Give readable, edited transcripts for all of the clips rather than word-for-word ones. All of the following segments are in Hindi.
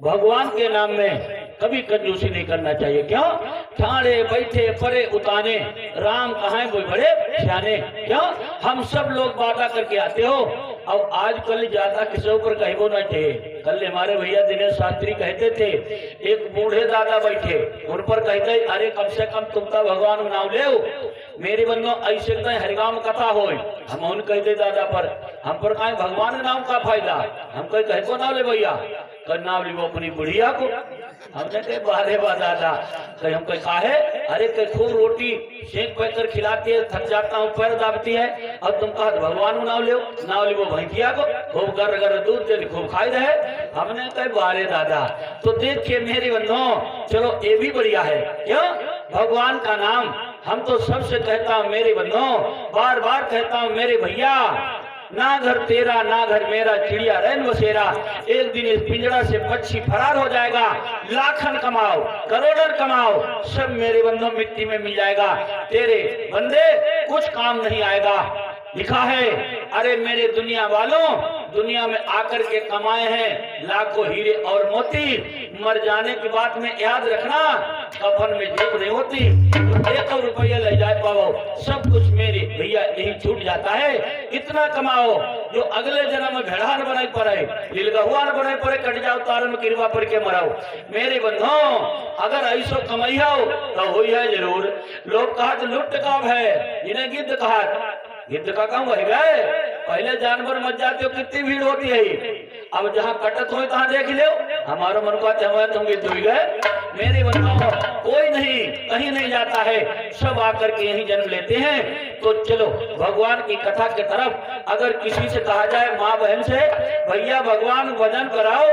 भगवान के नाम में कभी कंजूसी नहीं करना चाहिए। क्यों? ठाणे बैठे परे उताने, राम कहाँ वो बड़े सियाने। क्यों? हम सब लोग बाता करके आते हो। अब आजकल ज्यादा किसी ऊपर कहबो न थे। कल हमारे भैया दिनेश शास्त्री कहते थे, एक बूढ़े दादा बैठे, उन पर कहते अरे कम से कम तुम तो भगवान नाम ले। मेरे बंदो ऐसे हरिगाम कथा हो, हम उन कहते दादा पर हम पर कहा भगवान नाम का फायदा। हम कहे कहको नाम ले भैया, कल नाम ली वो अपनी बुढ़िया को। हमने कहे बारे बा दादा, कहे हम कहे काहे? अरे कहे खूब रोटी सेक पैकर खिलाती है, थक जाता हूँ, पैर दाबती है, और तुम कहा भगवान नाम ले, नाम ली वो भैंसिया को, खूब गर गर दूध दे खूब खाई रहे। हमने कहे बारे दादा। तो देखिए मेरे बंधुओं, चलो ये भी बढ़िया है। क्यों? भगवान का नाम हम तो सबसे कहता हूँ मेरे बंधुओं, बार बार कहता हूँ मेरे भैया, ना घर तेरा ना घर मेरा, चिड़िया रैन बसेरा। एक दिन इस पिंजड़ा से पक्षी फरार हो जाएगा, लाखन कमाओ करोड़न कमाओ, सब मेरे बंधुओं मिट्टी में मिल जाएगा, तेरे बंदे कुछ काम नहीं आएगा। लिखा है, अरे मेरे दुनिया वालों, दुनिया में आकर के कमाए हैं लाखों हीरे और मोती, मर जाने की बात में याद रखना कफन में जेब नहीं होती, एक रुपया ले जाए पाओ, सब कुछ मेरे भैया यही छूट जाता है। इतना कमाओ जो अगले जन्म में भेड़ा न बनाई पड़े, लिलगहुआ न बनाई पड़े, कट जाओ तार में किरवा पड़ के मराओ। मेरे बंधुओं, अगर ऐसो कमाई हो तो हुई है जरूर। लोग कहा लुट का है, जिन्हें गिद्ध कहा, गिद्ध का काम है गए, पहले जानवर मच जाते हो कितनी भीड़ होती है। अब जहाँ कटत हो तहाँ देख लो, हमारा मन को तुम गिद्ध हुई गए। मेरे बंधुओं, कोई नहीं कहीं नहीं जाता है, सब आकर के यही जन्म लेते हैं। तो चलो भगवान की कथा के तरफ। अगर किसी से कहा जाए माँ बहन से, भैया भगवान भजन कराओ,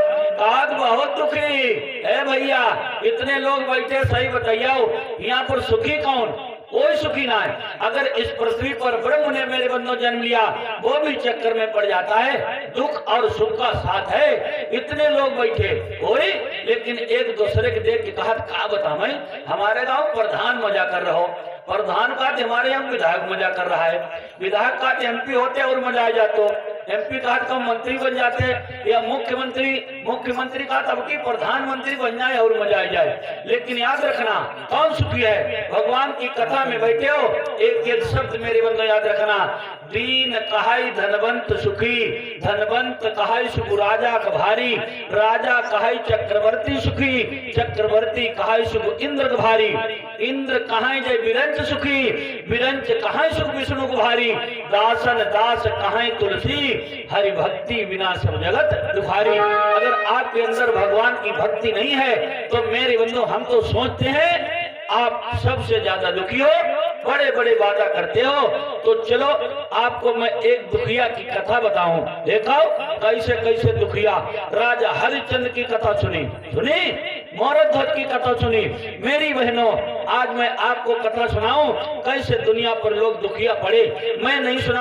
आज बहुत दुखी है भैया, इतने लोग बैठे, सही बताइए यहाँ पर सुखी कौन? कोई सुखी ना है। अगर इस पृथ्वी पर ब्रह्म ने मेरे बंधुओं जन्म लिया, वो भी चक्कर में पड़ जाता है, दुख और सुख का साथ है। इतने लोग बैठे कोई, लेकिन एक दूसरे के देख के कहा क्या बता, मैं हमारे गांव प्रधान मजा कर रहा हो, प्रधान का हमारे यहाँ विधायक मजा कर रहा है, विधायक का एमपी होते और मजा आ जाते, एमपी का तो मंत्री बन जाते, या मुख्यमंत्री का तब की प्रधानमंत्री बन जाए और मजा आ जाए। लेकिन याद रखना कौन सुखी है? भगवान की कथा में बैठे हो, एक एक शब्द मेरे बंधु याद रखना, दीन कहाई धनवंत सुखी, धनवंत कहाई सुख राजा का भारी, राजा कहाई चक्रवर्ती सुखी, चक्रवर्ती कहाई सुख इंद्र का भारी, इंद्र कहाई जय विरंच सुखी, विरंच कहाई सुख विष्णु को भारी, दासन दास कहाई तुलसी, हरि भक्ति बिना सब जगत दुखारी। अगर आपके अंदर भगवान की भक्ति नहीं है तो मेरे बंधु हम तो सोचते हैं आप सबसे ज्यादा दुखी हो, बड़े बड़े वादा करते हो। तो चलो आपको मैं एक दुखिया की कथा बताऊं, देखो कैसे कैसे दुखिया। राजा हरिश्चंद्र की कथा सुनी, मोरध्वज की कथा सुनी। मेरी बहनों, आज मैं आपको कथा सुनाऊं कैसे दुनिया पर लोग दुखिया पड़े। मैं नहीं सुना